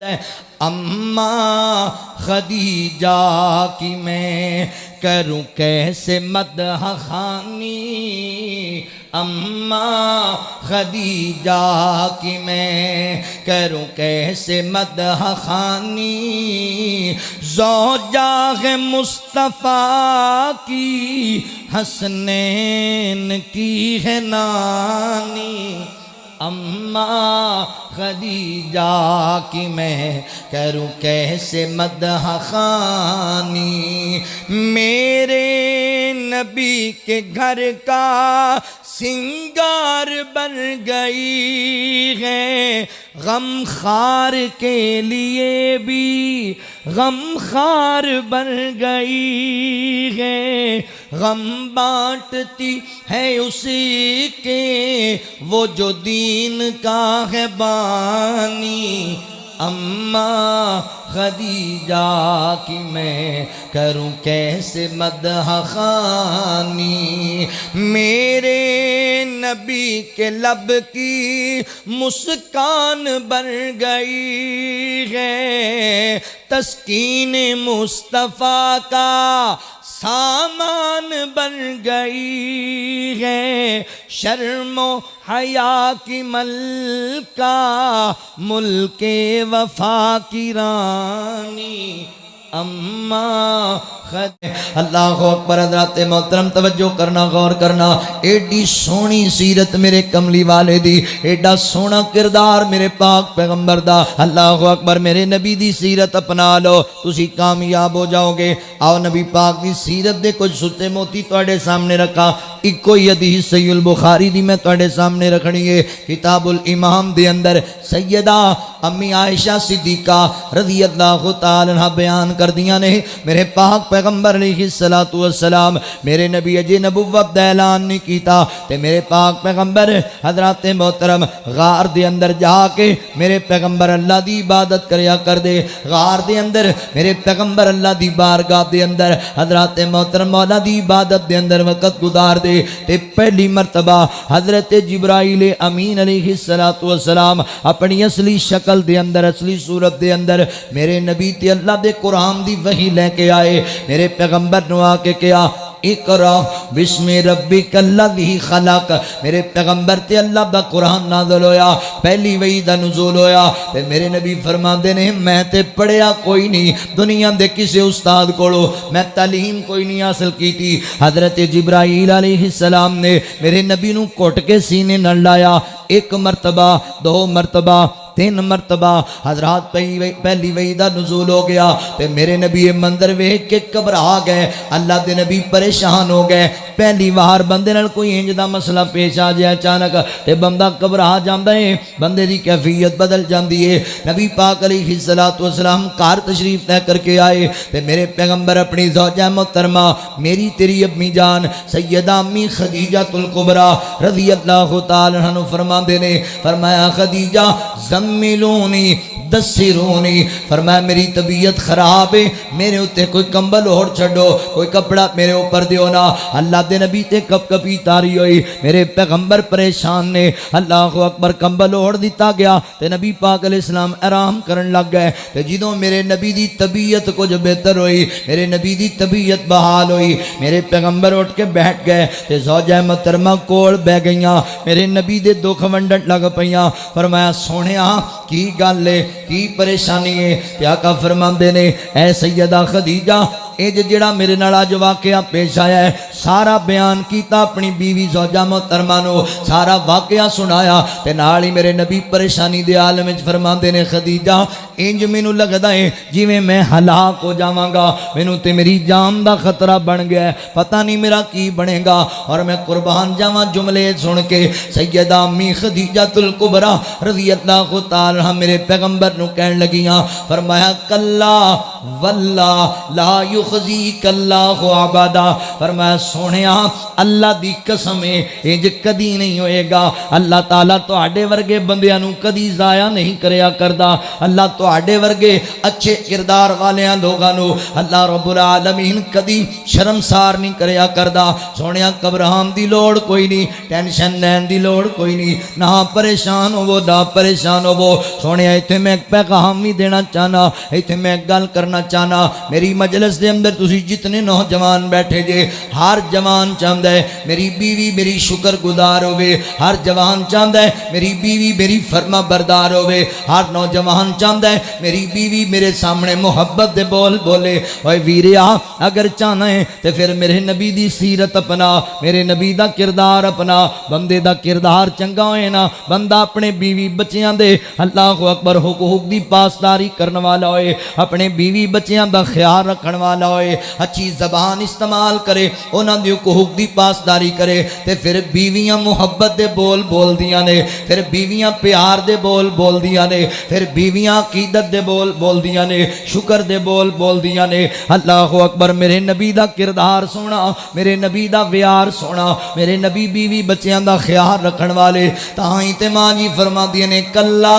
अम्मा खदीजा की मैं करूं कैसे मदह खानी, अम्मा खदीजा की मैं करूं कैसे मदह खानी, ज़ौजा है मुस्तफ़ा की हसनैन की है नानी, अम्मा खदीजा की मैं करूं कैसे मदह खानी, मेरे नबी के घर का सिंगार बन गई है, गमखार के लिए भी गमखार बन गई है, गम बांटती है उसी के वो जो दीन का है बानी, अम्मा खदीजा की मैं करूं कैसे मदह खानी, मेरे नबी के लब की मुस्कान बन गई है, तस्कीन मुस्तफ़ा का सामान बन गई है, शर्मो हया की मलका मुल्के वफा की रानी, अम्मा अल्लाह अकबर। हज़रात मोहतरम तवज्जो करना, गौर करना, एडी सोहनी सीरत मेरे कमली वाले दी, एडा सोहना किरदार मेरे पाक पैगंबर दा। अल्लाह अकबर। मेरे नबी दी सीरत अपना लो, तुसी कामयाब हो जाओगे। आओ नबी पाक दी सीरत दे कुछ सुते मोती तुहाडे सामने रखा। इको ही हदीस सहीहुल बुखारी दी मैं तुहाडे सामने रखनी है। किताबुल इमाम दे अंदर सैयदा अम्मी आयशा सिद्दीका रज़ी अल्लाह तआला अन्हा बयान कर दिया ने, मेरे पाक पैगंबर अलैहिस्सलातु वस्सलाम मेरे नबी अजे नबुव्वत दा ऐलान नहीं कीता ते मेरे पाक पैगंबर हज़रत मोहतरम गार दे अंदर जाके मेरे पैगंबर अल्लाह दी इबादत करया कर दे। गार दे अंदर मेरे पैगंबर अल्लाह दी बारगाह दे अंदर हज़रत मोहतरम मौला दी इबादत दे अंदर वक़्त गुजार दे। ते पहली मरतबा हज़रत जिब्राइल अमीन अलैहिस्सलातु वस्सलाम अपनी असली शक्ल दे अंदर, असली सूरत दे अंदर मेरे नबी ते अल्लाह दे कुरान दी वही लेके आए। मेरे पैगंबर ने आके कहा इकरा बिस्मि रब्बिकल्लज़ी खलक। मेरे पैगंबर ते अल्लाह दा कुरान नाज़िल होया, पहली वही दा नुज़ूल होया। ते मेरे नबी फरमाते ने मैं ते पढ़िया कोई नहीं दुनिया दे किसी उस्ताद कोलों, मैं तालीम कोई नहीं हासिल की थी। हज़रत जिब्राइल अलैहिस्सलाम ने मेरे नबी नू घुट के सीने नाल लाया। एक मरतबा, दो मरतबा, तीन मरतबा हजरात पहली वही दा नुज़ूल हो गया। ते मेरे नबी ये मंजर वेख के घबरा गए, अल्लाह के नबी परेशान हो गए। पहली बार बंदे नाल कोई इंज दा मसला पेश आ जाए अचानक ते बंदा घबरा जाता है, बंदे की कैफियत बदल जाती है। नबी पाक अलैहिस्सलातु वस्सलाम घर तशरीफ तय करके आए ते मेरे पैगंबर अपनी ज़ौजा मोहतरमा मेरी तेरी अम्मी जान सैयदा अम्मी खदीजातुल कुबरा रज़ी अल्लाह तआला अन्हा फरमाते ने, फरमाया खदीजा ज़म्मिलूनी दस्सिरूनी, फरमाया मेरी तबीयत खराब है, मेरे उत्ते कोई कंबल ओढ़ छड़ो, कोई कपड़ा मेरे ऊपर दियो ना। अल्लाह दे नबी ते कप कपी तारी हुई, मेरे पैगंबर परेशान ने। अल्लाह अकबर। कंबल ओढ़ दिता गया ते नबी पाक अलैहिस्सलाम आराम करन लग गए। ते जिदों मेरे नबी दी तबीयत कुछ बेहतर हुई, मेरे नबी दी तबीयत बहाल हुई, मेरे पैगंबर उठ के बैठ गए ते ज़ौजा मोहतरमा कोल बह गईयां, मेरे नबी दे दुख वंडन लग पईयां। फरमाया सोहणिया की गल है, की परेशानी है? ते आका फरमांदे ने ऐ सैयदा खदीजा एज जिहड़ा मेरे नाल अज वाकया पेश आया है सारा बयान किया अपनी बीवी ज़ौजा मोहतरमा नू, सारा वाकया सुनाया ते नाल ही मेरे नबी परेशानी दे आलम विच फरमांदे ने खदीजा इंज मैनू लगदा है जिवें मैं हलाक हो जावांगा, मैनू ते मेरी जान दा खतरा बन गया है, पता नहीं मेरा की बनेगा और मैं कुर्बान जावां। जुमले सुन के सैयदा अम्मी खदीजातुल कुबरा रज़ी अल्लाह तआला अन्हा मेरे पैगंबर नू कहन लगियां, फरमाया कल्ला वल्ला ला युखज़ीक अल्लाहु अबदा। फरमाया सोहणिया अल्लाह दी कसम है इंज कदी नहीं होएगा। अल्लाह ताला तुहाडे वर्गे बंदियां नूं कदी ज़ाया नहीं करया करदा। अल्लाह तुहाडे वर्गे अच्छे किरदार वालियां लोगां नूं अल्लाह रब्बुल आलमीन कदी शर्मसार नहीं करया करदा। सोहणिया घबरान दी लोड़ कोई नहीं, टेंशन लैन दी लोड़ कोई नहीं, ना परेशान होवो ना परेशान होवो। सोहणिया इत्थे मैं एक पैगाम भी देना चाहना, इत्थे मैं एक गल करना चाहना। मेरी मजलिस दे अंदर तुसी जितने नौजवान बैठे जे, हर जवान चाहता है मेरी बीवी मेरी शुक्र गुजार होवे, हर जवान चाहता है मेरी बीवी मेरी फर्मा बरदार होवे, हर नौजवान चाहता है मेरी बीवी मेरे सामने मुहब्बत दे बोल बोले। ओए वीरिया अगर चाहना है तो फिर मेरे नबी दी सीरत अपना, मेरे नबी दा किरदार अपना। बंदे दा किरदार चंगा होए ना, बंदा अपने बीवी बच्चियां दे अल्लाह अकबर हुकूक दी पासदारी करने वाला होए, अपने बीवी बच्चियां दा ख्याल रखने वाला होए, अच्छी जबान इस्तेमाल करे, उन्हां दी हुकूक दी पासदारी करे, ते फिर बीवियां मुहब्बत दे बोल बोलदियां ने, फिर बीवियां प्यार दे बोल बोलदियां ने, फिर बीवियां अकीदत दे बोल बोलदियां ने, शुक्र दे बोल बोलदियां ने। अल्लाह अकबर मेरे नबी दा किरदार सोना, मेरे नबी दा व्यार सोना, मेरे नबी बीवी बच्चियां दा ख्याल रखने वाले। ताई ते मां जी फरमादियां ने कल्ला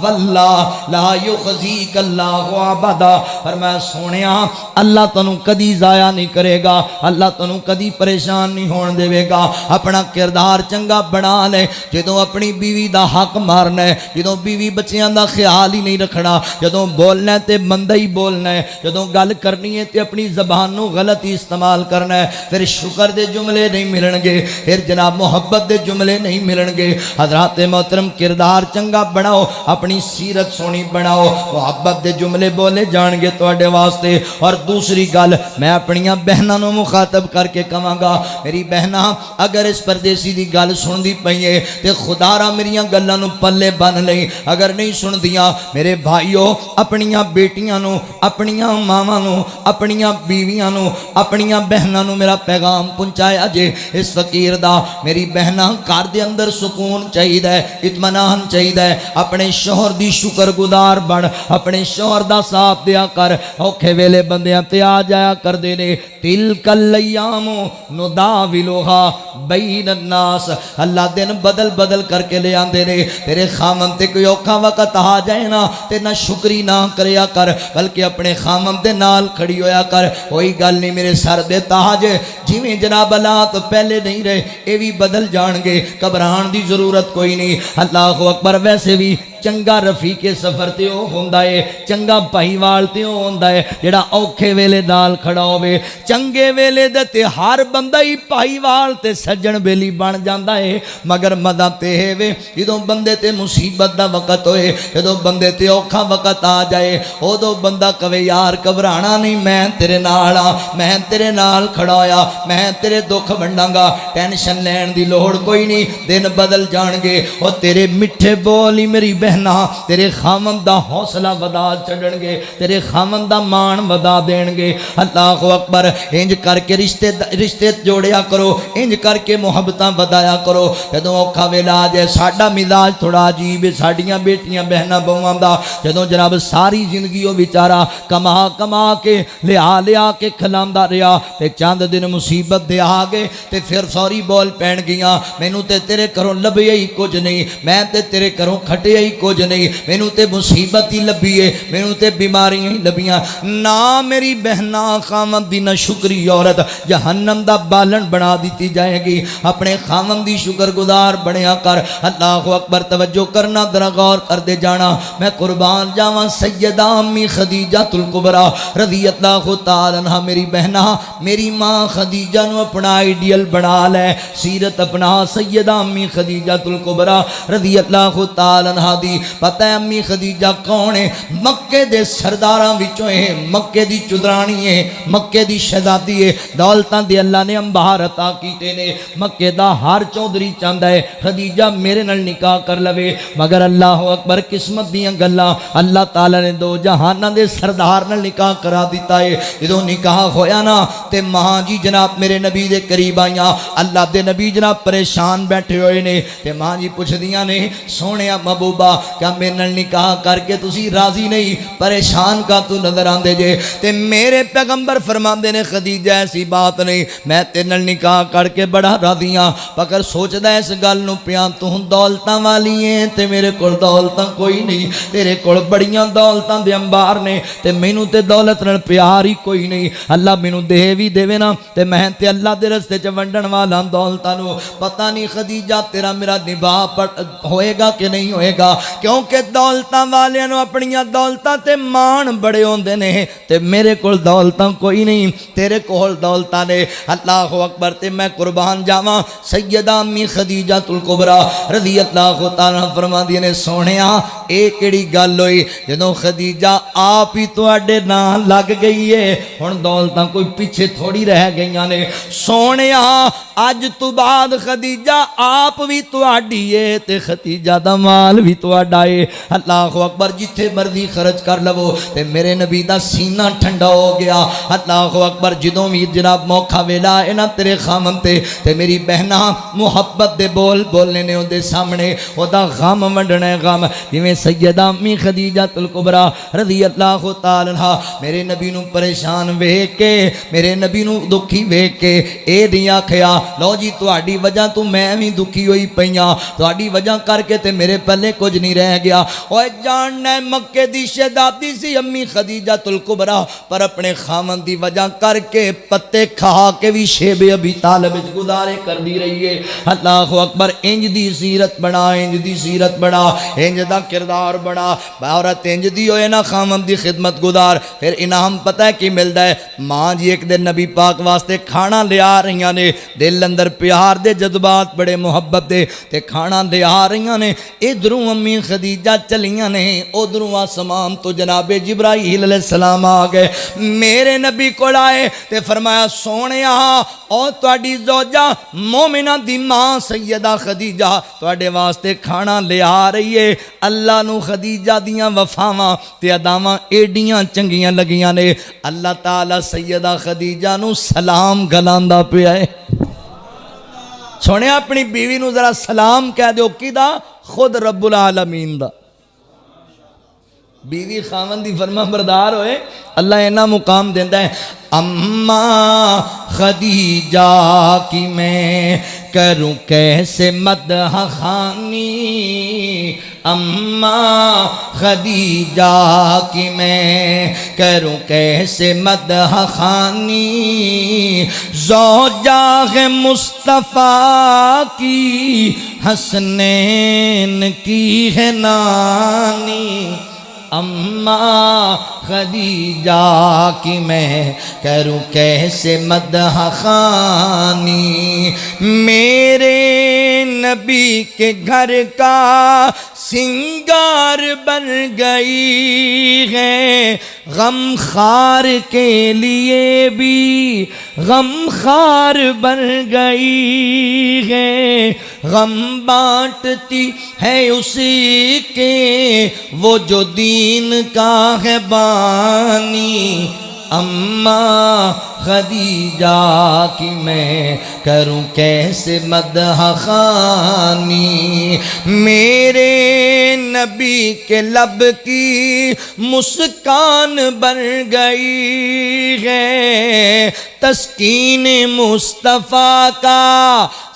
वल्ला ला युखज़ीक अल्लाहु अबदा। फरमाया सोहणिया अल्लाह तैनूं कदी ज़ाया नहीं करेगा, अल्लाह तैनूं कदी परेशान नहीं होण देवेगा। अपना किरदार चंगा बना ले। जदों अपनी बीवी दा हक मारना है, जदों बीवी बच्चियां दा ख्याल ही नहीं रखना, जदों बोलना है ते मंदा ही बोलना है, जदों गल करनी है ते अपनी ज़बान नूं गलत ही इस्तेमाल करना है, फिर शुक्र दे जुमले नहीं मिलणगे, फिर जनाब मुहब्बत दे जुमले नहीं मिलणगे। हज़रात मोहतरम किरदार चंगा बनाओ, अपनी सीरत सोहनी बनाओ, मुहब्बत दे जुमले बोले जाणगे तुहाडे वास्ते। और दूसरी गल मैं अपनियां बहनां नूं मुखातब करके कहांगा, मेरी बहना अगर इस परदेसी दी गल सुनदी पई है ते खुदारा मेरियां गल्लां नूं पल्ले बन लई, अगर नहीं सुनदियां मेरे भाईओ अपनियां बेटियां नूं, अपनियां मावां नूं, अपनियां बीवियां नूं, अपनियां बहनां नूं मेरा पैगाम पहुंचाया जे। इस फकीर दा मेरी बहना घर दे अंदर सुकून चाहिदा है, इत्मीनान चाहिदा है, अपने शोहर दी शुक्रगुजार बन, अपने शोहर दा साथ दिया कर। औखे वेले बंदियां ते आ जाया करदे ने, तिलकल अय्यामु नुदाविलुहा बैन अन्नास। अल्लाह दिन बदल बदल करके ले आंदे ने। तेरे खामन ते कोई औखा वक्त आ जाए ना ते ना शुक्री ना करया कर, बल्कि अपने खामन दे नाल खड़ी होया कर। कोई गल नहीं मेरे सर दे ताज, जिवें जनाब हालात पहले नहीं रहे ये भी बदल जाएंगे, घबराने की जरूरत कोई नहीं। अल्लाह अकबर। वैसे भी चंगा रफीके सफर ते ओ हुंदा है, चंगा भाईवाल ते ओ हुंदा है जेड़ा औखे वेले नाल खड़ा होवे। चंगे वेले दे ते हर बंदा ही भाईवाल ते सज्जन बेली बन जांदा है, मगर मदा ते वे जदों बंदे ते मुसीबत दा वक्त होए, जदों बंदे ते औखा वक्त आ जाए, उदों बंदा कवे यार घबराना नहीं, मैं तेरे नाल आ, मैं तेरे नाल खड़ा होया, मैं तेरे दुख वंडांगा, टेंशन लैण दी लोड़ कोई नहीं, दिन बदल जाणगे। ओ तेरे मिठे बोल ही मेरी बहना तेरे खामन दा हौसला वधा छड़नगे, तेरे खामन दा मान वधा देणगे। अल्लाह अकबर। इंज करके रिश्ते जोड़िया करो, इंज करके मुहब्बतां वधाया करो। जदों औखा वेला आ जाए, साडा मिजाज थोड़ा अजीब है, साडियां बेटियां बहनां बहुआं दा जदों जनाब सारी जिंदगी वो बेचारा कमा कमा के लिया के खिलांदा रहा ते चंद दिन मुसीबत दे आ गए ते फिर सॉरी बोल पैण गईयां, मैनू ते तेरे घरों लभया ही कुछ नहीं, मैं ते तेरे घरों खटिया ही कुछ नहीं, मैनू ते मुसीबत ही लभी है, मैनू ते बीमारियां ही लभियां ना। मेरी बहना खामन दी ना शुक्री औरत जहन्नम दा बालन बना दी जाएगी। अपने खामन दी शुक्रगुजार बनिया कर। अल्लाह अकबर। तवज्जो करना, जरा गौर करते जाना। मैं कुर्बान जावा सैयदा अम्मी खदीजातुल कुबरा रज़ी अल्लाह तआला अन्हा। मेरी बहना मेरी माँ खदीजा नू अपना आइडियल बना लै, सीरत अपना सैयदा अम्मी खदीजातुल कुबरा रज़ी अल्लाह तआला अन्हा दी। पता है अम्मी खदीजा कौन है? मक्के दे सरदारां विचों है, मक्के दी चुदरानी है, मक्के दी शहजादी है। दौलतां दे अल्लाह ने अंबार अता कीते ने। मक्के दा हर चौधरी चाहता है खदीजा मेरे नाल निकाह कर लवे, मगर अल्लाह अकबर किस्मत दियां गल्लां अल्लाह ताला ने दो जहानां दे सरदार नाल निकाह करा दिता है। जदों निकाह होया ना ते मां जी जनाब मेरे नबी दे करीब आईयां। अल्लाह दे नबी जनाब परेशान बैठे हुए ने ते मां जी पुछदियां ने सोहणिया महबूबा क्या मेरे नाल निकाह करके तुसी राजी नहीं, परेशान का तू नजर आंदे जे। ते मेरे पैगंबर फरमांदे ने खदीजा ऐसी बात नहीं, मैं तेरे नाल निकाह करके बड़ा राजी हाँ, पर सोचदा इस गल नूं पिया तू दौलतां वाली है ते मेरे कोल दौलतां कोई नहीं, तेरे कोल बड़ियां दौलतां दे अंबार ने ते मैनू ते दौलत नाल प्यार ही कोई नहीं। अल्लाह मैनू दे भी देवे ना ते मैं ते अल्लाह दे रस्ते च वंडण वाला दौलतां नूं। पता नहीं खदीजा तेरा मेरा निभाव होएगा कि नहीं होएगा, क्योंकि दौलतां वालियां नूं अपनियां दौलतां ते मान बड़े होंदे ने ते मेरे कोल दौलतां कोई नहीं, तेरे कोल दौलतां ने। अल्लाह अकबर। ते मैं कुर्बान जावां सैयदा अम्मी खदीजातुल कुबरा रज़ी अल्लाह तआला फरमांदी ने सोहणिया ये किहड़ी गल होई जदों खदीजा आप ही तुहाडे नाल लग गई है, हुण दौलतां कोई पीछे थोड़ी रह गईयां ने। सोहणिया अज तो बाद खदीजा आप भी तुहाडी है ते खदीजा दा माल भी तुहाडा है। अल्लाह अकबर। जिथे मर्जी खर्च कर लवो ते मेरे नबी दा सीना ठंडा हो गया। अल्लाह अकबर। जदों भी जनाब मौका वेला है ना तेरे खामन ते मेरी बहना मुहब्बत दे बोल बोलने ने उहदे सामने ओदा गम वंडना है गम। जिवें सैयदा अम्मी खदीजातुल कुबरा रज़ी अल्लाह तआला अन्हा मेरे नबी नूं परेशान वेख के, मेरे नबी नूं दुखी वेख के ए नहीं आखिया लो जी तुहाडी वजह तो मैं भी दुखी होई पईयां, तुहाडी वजह करके ते मेरे पल्ले कुछ नहीं रह गया। ओए जानना मक्के दी शहजादी सी अम्मी खदीजातुल कुबरा, पर अपने खामन दी वजह करके पत्ते खा के भी शेबे अबी तालिब विच गुजारे कर दी रही है। अल्लाह अकबर। इंज दी सीरत बना, इंज दी सीरत बना, इंज दा किरदार बना। औरत इंज दी होए ना खामन दी खिदमत गुजार, फिर इनाम पता है की मिलता है। माँ जी एक दिन नबी पाक वास्ते खाना लिया रही ने, दिल अंदर प्यार दे जज्बात बड़े मुहब्बत दे ते खाना लिया रही ने। इधरों अम्मी खदीजा चलियां ने, उधरों आसमान तो जनाबे जिब्राइल अलैहिस्सलाम आ गए, मेरे नबी कोल आए ते फरमाया सोहणिया और तुहाडी ज़ौजा मोमिना दी मां सैयदा खदीजा तुहाडे वास्ते खाना लिया रही है। अल्लाह नू खदीजा दियां वफावां ते अदावां एडियां चंगियां लगियां ने। अल्लाह ताला सैयदा खदीजा नू सलाम गलांदा पिया है। सोने अपनी बीवी नू जरा सलाम कह दो किदा, खुद रब्बुल आलमीन दा। बीवी खावन दी फरमा बरदार होए अल्लाह इन्ना मुकाम देंदा है। अम्मा खदीजा की मैं करूं कैसे मदह खानी, अम्मा खदीजा की मैं करूं कैसे मदह खानी, ज़ौजा है मुस्तफ़ा की हसनैन की है नानी, अम्मा खदीजा की मैं करूं कैसे मदह खानी, मेरे नबी के घर का सिंगार बन गई है, गम खार के लिए भी गम खार बन गई है, गम बांटती है उसी के वो जो दीन का है बानी, अम्मा खदीजा की मैं करूं कैसे मदह खानी, मेरे नबी के लब की मुस्कान बन गई है, तस्कीन मुस्तफ़ा का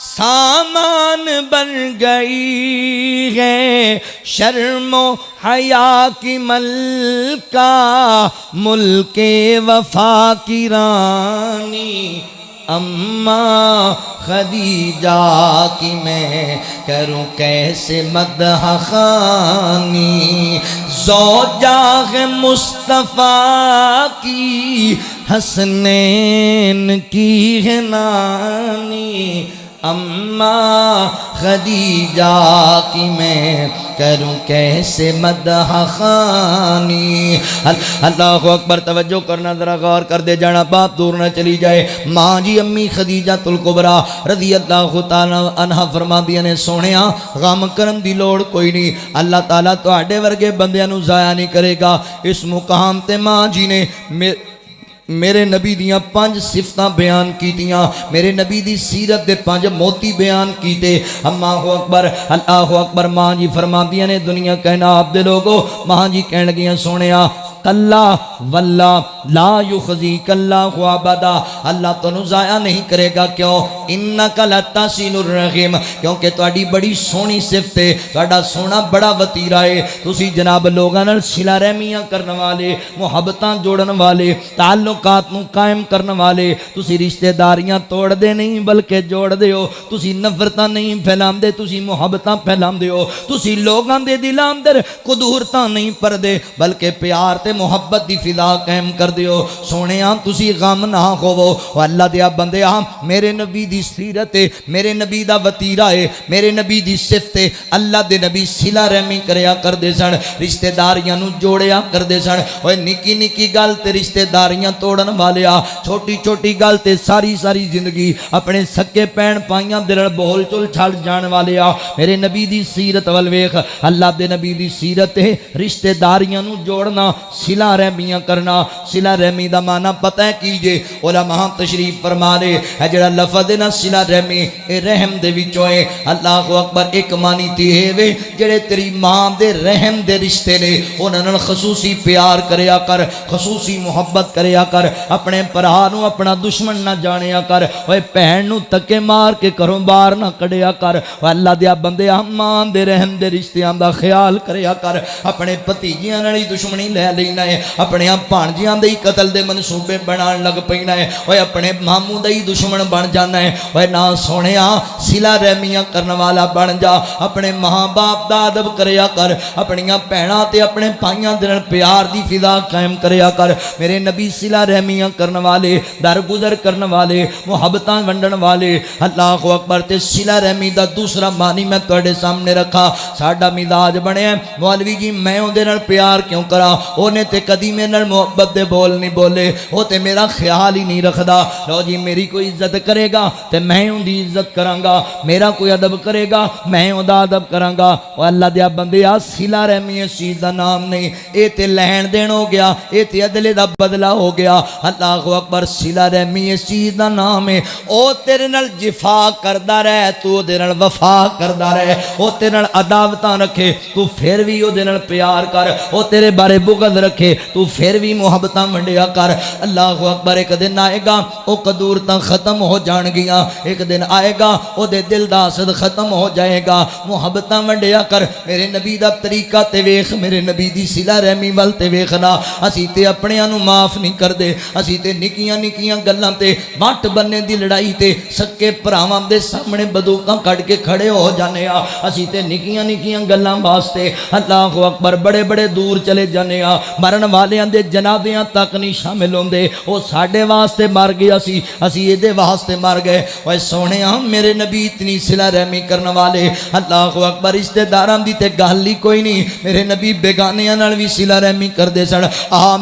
सामान बन गई है, शर्मो हया की मलका मुल्के वफा की रानी, अम्मा खदीजा की मैं करूं कैसे मदह खानी, ज़ौजा है मुस्तफ़ा की हसनैन की है नानी, अम्मा खदीजा की मैं करूं कैसे मदह खानी। अल्लाह अकबर। तवज्जो करना जरा गौर कर दे जाना, बाप दूर न चली जाए। माँ जी अम्मी खदीजातुल कुबरा रज़ी अल्लाह तआला अन्हा फरमादियां ने सोहणिया गम करन दी लोड़ कोई नहीं, अल्लाह ताला तुहाडे वर्गे बंदियां नूं ज़ाया नहीं करेगा। इस मुकाम ते माँ जी ने मेरे नबी दियाँ 5 सिफतां बयान कीतियां, मेरे नबी दी सीरत दे 5 मोती बयान कीते। अल्लाहु अकबर, अल्लाहु अकबर। मां जी फरमांदियां ने दुनिया कहना आप दे लोगो, मां जी कहन लगियां सोनिया कल्ला वल्ला ला युखजी कल्ला ख्वाबदा, अल्लाह तुहानू जाया नहीं करेगा। क्यों? इन्नका लतासिलुर रहीम, क्योंकि तुहाडी बड़ी सोहनी सिफत है, तुहाडा सोना बड़ा वतीरा है। तुसी जनाब लोगां नाल सिला रहमियां करन वाले, मुहब्बतां जोड़न वाले, ताल्लुकात नू कायम करन वाले। तुसी रिश्तेदारियां तोड़दे नहीं बल्कि जोड़दे हो। तुसी नफरतां नहीं फैलांदे, तुसी मुहब्बतां फैलांदे हो। तुसी लोगां दे दिलां अंदर कुदूरतां नहीं परदे बल्कि प्यार ते मुहब्बत दी फिजा कायम कर दियो। सोने तुसी गम ना होवो। अल्लाह दिया बंदे मेरे नबी दी सीरत है, मेरे नबी दा वतीरा है, मेरे नबी दी सिफत है। अल्लाह दे नबी सिला रहमी करया करदे सन, रिश्तेदारियां नू जोड़िया करदे सन। ओए निकी निकी गल ते रिश्तेदारियां तोड़न वाले छोटी छोटी गल ते सारी सारी जिंदगी अपने सके भैन भाइयां दे नाल बोल चुल छड़ जाने वाले मेरे नबी दी सीरत वल वेख। अल्लाह दे नबी दी सीरत है रिश्तेदारियां नू जोड़ना, सिला रहमियां करना। सिला रहमी दा माना पता है की जे? उलमा तशरीफ फरमा दे है जेड़ा लफज है ना सिला रहमी, ए रहम दे विचों है। अल्लाहु अकबर। एक मानी ती है वे जेड़े तेरी मां दे रहम दे रिश्ते ने, उन्हां नाल खसूसी प्यार करया कर, खसूसी मुहब्बत करया कर। अपने भरा नू अपना दुश्मन ना जानिया कर। ओए भैन नू तके मार के घरों बाहर ना कढ़िया कर। अल्लाह दिया बंदे मां दे रहम दे रिश्तियां दा ख्याल करया कर। अपने भतीजियां नाल ही दुश्मनी लै लेना है, अपने भाणजियां दे ही कतल दे मनसूबे बनान लग पैना है। ओए अपने मामू दा ही दुश्मन बन जाना है। ओए ना सोनिया सिला रहमियां करने वाला बन जा। अपने मां बाप दा अदब करया कर, अपनियां भैणां ते अपने भाइयां दे नाल प्यार दी फिजा कायम करया कर। मेरे नबी सिला रहमियां करने वाले, दरगुजर करने वाले, मुहब्बतां वंडन वाले। अल्लाहु अकबर। ते सिला रहमी दा दूसरा मानी मैं तुहाडे सामने रखा। साडा मिजाज बनिया मौलवी जी मैं उहदे नाल प्यार क्यों करा, ओने ते कदी मेरे नाल मुहब्बत दे बोल नहीं बोले, वो ते मेरा ख्याल ही नहीं रखदा। लो जी मेरी कोई इज्जत करेगा तो मैं उनकी इज्जत करांगा, मेरा कोई अदब करेगा मैं उहदा अदब करांगा। और अल्लाह दिया बंदे सिला रहमी इस चीज़ का नाम नहीं, ये तो लैन देन हो गया, ये तो अदले का बदला हो गया। अल्लाह अकबर। सिला रहमी इस चीज़ का नाम है, वो तेरे नाल जिफा करदा रहे, तू उहदे नाल वफा करदा रहे। वो तेरे नाल अदावतां रखे, तू फिर भी उहदे नाल प्यार कर। वो तेरे बारे बुगद रखे, तू फिर भी मुहब्बतां वंडिया कर। अल्लाह अकबर। एक दिन आएगा वो कदूरतां खत्म हो जाएगियां, एक दिन आएगा ओदे दिल दा असद खत्म हो जाएगा। मुहब्बतां वंडिया कर। मेरे नबी दा तरीका ते वेख, मेरे नबी दी सिला रहमी वल ते वेखना। असीं ते अपनियां नूं माफ नहीं करदे, असीं ते निक्कियां निक्कियां गल्लां ते वट बन्ने दी लड़ाई ते सक्के भरावां दे सामने बंदूकां कढ के खड़े हो जाने आ। असीं ते निक्कियां निक्कियां गल्लां वास्ते अल्लाह अकबर बड़े बड़े दूर चले जाने आ। मरण वालियां दे जनाज़ियां तक नहीं शामिल होंदे, वो साडे वास्ते मर गया सी, असीं इहदे वास्ते मर गए। ओए सोहणे मेरे नबी इतनी सिला रहमी करने वाले। अल्लाह अकबर। रिश्तेदारां दी ते गल ही कोई नहीं, मेरे नबी बेगानियां नाल भी सिला रहमी करदे सन।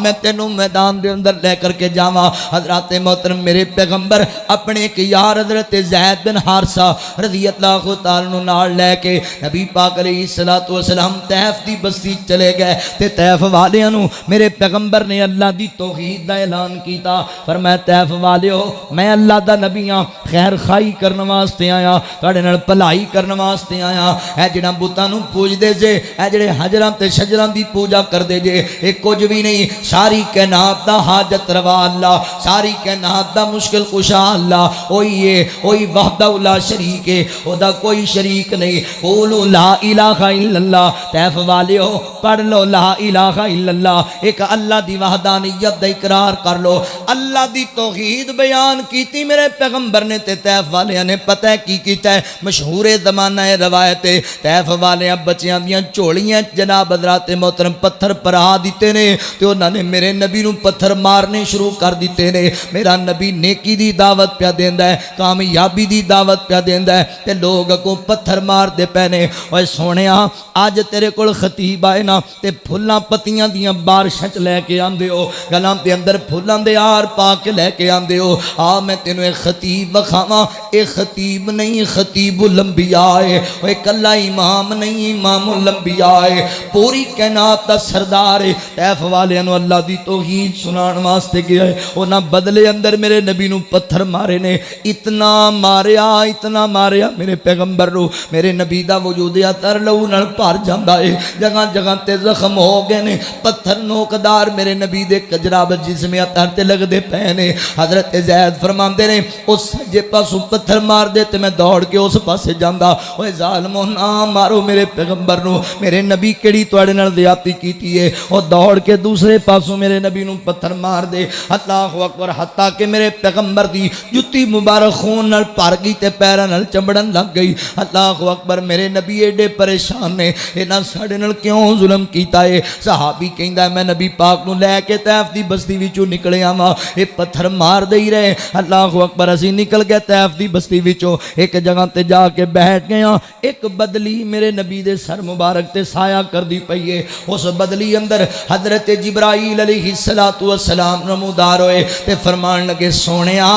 मैं तेनों मैदान दे अंदर ले करके जावां। हज़रत मोहतरम मेरे पैगंबर अपने एक यार हज़रत ज़ैद बिन हारिसा रज़ी अल्लाह तआला अन्हु नाल लैके नबी पाक अलैहिस्सलातु वस्सलाम तैफ दी बस्ती चले गए। ते तैफ वालियां नूं मेरे पैगंबर ने अल्लाह दी तौहीद दा ऐलान किया। फरमाया तैफ वालियो मैं अल्लाह दा नबी हाँ, खैर खाई करने वास्ते आया, तुहाडे नाल भलाई करने वास्ते आया। है जिहड़ा बुतां नूं पूजदे जे, है जिहड़े हजरां ते शजरां दी पूजा करदे जे, ये कुछ भी नहीं। सारी कायनात दा हाजत रवा अल्लाह, सारी कायनात दा मुश्किल कुशा अल्लाह। ओही है, ओही वहदहु ला शरीक है, ओदा कोई शरीक नहीं। कूलू ला इलाहा इल्लल्लाह। तैफ वालियो पढ़ लो ला इलाहा इल्लल्लाह। एक अल्लाह दी वहदानियत दा इकरार कर लो। अल्लाह दी तौहीद बयान कीती मेरे पैगंबर ने ते तैफ वालियां ने पता है की कीता है। मशहूर जमाना है रवायत है, तैफ वालियां बच्चियां दियां झोलियां जनाब हज़रत मोहतरम पत्थर परा दिते ने ते उन्होंने मेरे नबी नूं पत्थर मारने शुरू कर दिते ने। मेरा नबी नेकी दी दावत पिया देंदा है, कामयाबी दी दावत पिया देंदा है ते लोग अगों पत्थर मारदे पे ने। ओए सोहणिया अज तेरे कोल खतीब आए ना ते फुल्लां पत्तियां दियां बारिशां च लैके आंदे हो, गलां दे अंदर फुल्लां दे हार पा के लैके आंदे हो। आ मैं तेनों एक खतीब वखावां, ये खतीब नहीं खतीबुल अंबिया है, ओए कल्ला इमाम नहीं इमामुल अंबिया है, पूरी कायनात दा सरदार है। तैफ वालियां नूं अल्लाह दी तौहीद सुनाण वास्ते गया है, उन्हां बदले अंदर मेरे नबी नूं पत्थर मारे ने, इतना मारिया मेरे पैगंबर नूं, मेरे नबी दा वजूद अतर लहू नाल भर जांदा है। जगह जगह ते जख्म हो गए ने, पत्थर नोकदार मेरे नबी दे कजराब जिसमें अतर ते लगदे पे ने। हजरत ज़ैद फरमांदे ने उस सज्जे पासों पत्थर मार दे ते मैं दौड़ के उस पासे जांदा। ओए ज़ालिमो ना मारो मेरे पैगंबर नूं, मेरे नबी केड़ी तुहाडे नाल ज़्यादती कीती है। और दौड़ के दूसरे पासों मेरे नबी नूं पत्थर मार दे। अल्लाहु अकबर, हत्ता के मेरे पैगंबर दी जुत्ती मुबारक खून नाल भर गई ते पैरां नाल चंबड़न लग गई। अल्लाहु अकबर, मेरे नबी एडे परेशान ने, इन्हां साडे नाल क्यों जुल्म कीता है। सहाबी कहंदा मैं नबी पाक नूं लैके तैफ दी बस्ती विचों निकले आवां, ये पत्थर मार दे ही रहे। अल्लाहु अकबर, असीं निकल गए तैफ दी बस्ती विचों, एक जगह ते जाके बैठ गए। एक बदली मेरे नबी दे सर मुबारक ते साया करदी पई है। उस बदली अंदर हजरत जिब्राईल अलैहिस्सलातु वस्सलाम नमूदार होए ते फरमान लगे, सोहणिया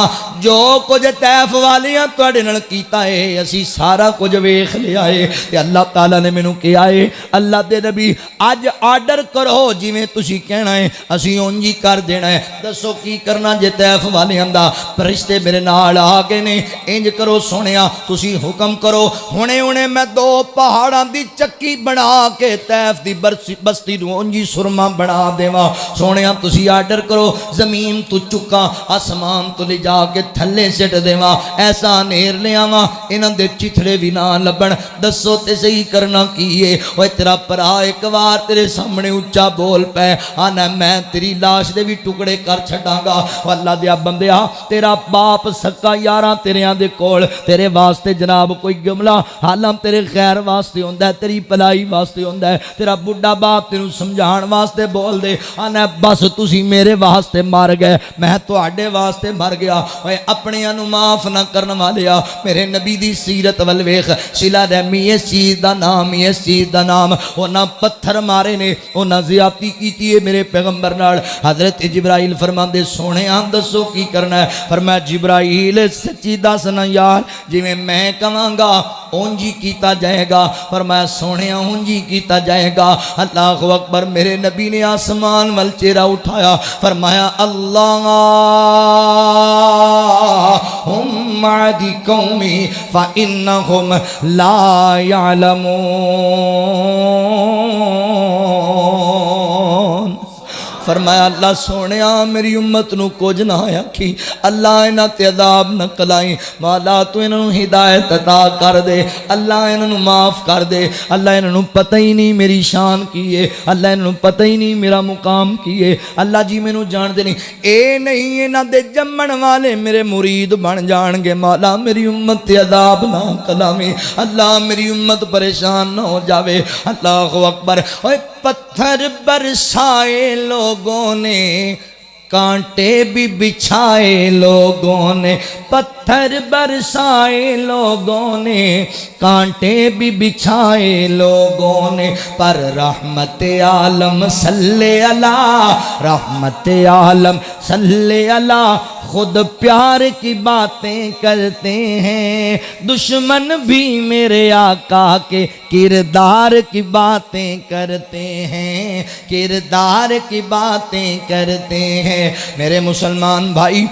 जो कुछ तैफ वालियां तुहाडे नाल कीता है असीं सारा कुछ वेख लिया है। ते अल्लाह ताला ने मैनूं कहा है, अल्लाह दे नबी अज आर्डर करो जिवें तुसीं कहना है असीं उंज ही कर देना है। दसो की करना जे तैफ वालियां दा। फरिश्ते मेरे नाल आ गए ने, इंज करो सोहणिया तुसीं हुक्म करो, हुणे हुणे मैं दो पहाड़ां दी चक्की बना के तैफ दी बस्ती नूं उंज ही सुरमा बना देवां। सोहणिया तुसीं आर्डर करो, जमीन तू चुका आसमान तो ले जाके थल्ले सिट देवां, ऐसा नेर ले आवां इन्हां दे चिथड़े भी ना लभण। दसो ते सही करना की है। ओए तेरा भरा एक बार तेरे सामने उच्चा बोल पै, आना मैं तेरी लाश दे भी टुकड़े कर छड़ांगा। अल्लाह दिया बंदिया, तेरा बाप सक्का यारां तेरियां दे कोल तेरे वास्ते जनाब कोई गमला हालम तेरे खैर वास्ते होंदा है, तेरी भलाई वास्ते होंदा है। तेरा बुढ़ा बाप तेनू समझाण वास्ते बोल दे, आना बस तुसी मेरे वास्ते मर गए, मैं तुहाडे वास्ते मर गया। ओए अपनियां नू माफ ना करन वालिया, मेरे नबी दी सीरत वल वेख। सिला रहमी इस चीज़ दा नाम, इस चीज़ दा नाम। उन्हां पत्थर मारे ने, उन्हां ज़्यादती कीती है मेरे पैगंबर नाल। हजरत जिब्राईल फरमांदे, सोहणिया दसो की करना है। फरमाया जिब्राईल सच्ची दस ना यार, जिवें मैं कहांगा उंज ही कीता जाएगा। फरमाया सोहणिया उंज ही कीता जाएगा। अल्लाहु अकबर, मेरे नबी ने आसमान वल चेहरा उठाया, फरमाया अल्लाह हुम्मादी कौमी फ इन्नहुम ला यालमून। फरमाया अल्लाह सोहणिया मेरी उम्मत नू कुछ ना आखी, अल्लाह इन्हां ते अज़ाब न कलाई, मौला तू इन्हां नू हिदायत अता कर दे, अल्लाह इन्हां नू माफ़ कर दे। अल्लाह इन्हां नू पता ही नहीं मेरी शान की है, अल्लाह इन्हां नू पता ही नहीं मेरा मुकाम की है। अल्लाह जी मैनू जानते नहीं, ये नहीं इन्हां दे जम्मण वाले मेरे मुरीद बन जाणगे। मौला मेरी उम्मत ते अज़ाब ना कलावी, अल्लाह मेरी उम्मत परेशान ना हो जावे। अल्लाहु अकबर। ओए पत्थर बरसाए लोगों ने, कांटे भी बिछाए लोगों ने, पत्थर बरसाए लोगों ने, कांटे भी बिछाए लोगों ने, पर रहमत आलम सल्ले अला, रहमत आलम सल्ले अला खुद प्यार की बातें करते हैं। दुश्मन भी मेरे आका के किरदार की बातें करते हैं, किरदार की बातें करते हैं। मेरे मुसलमान भाई,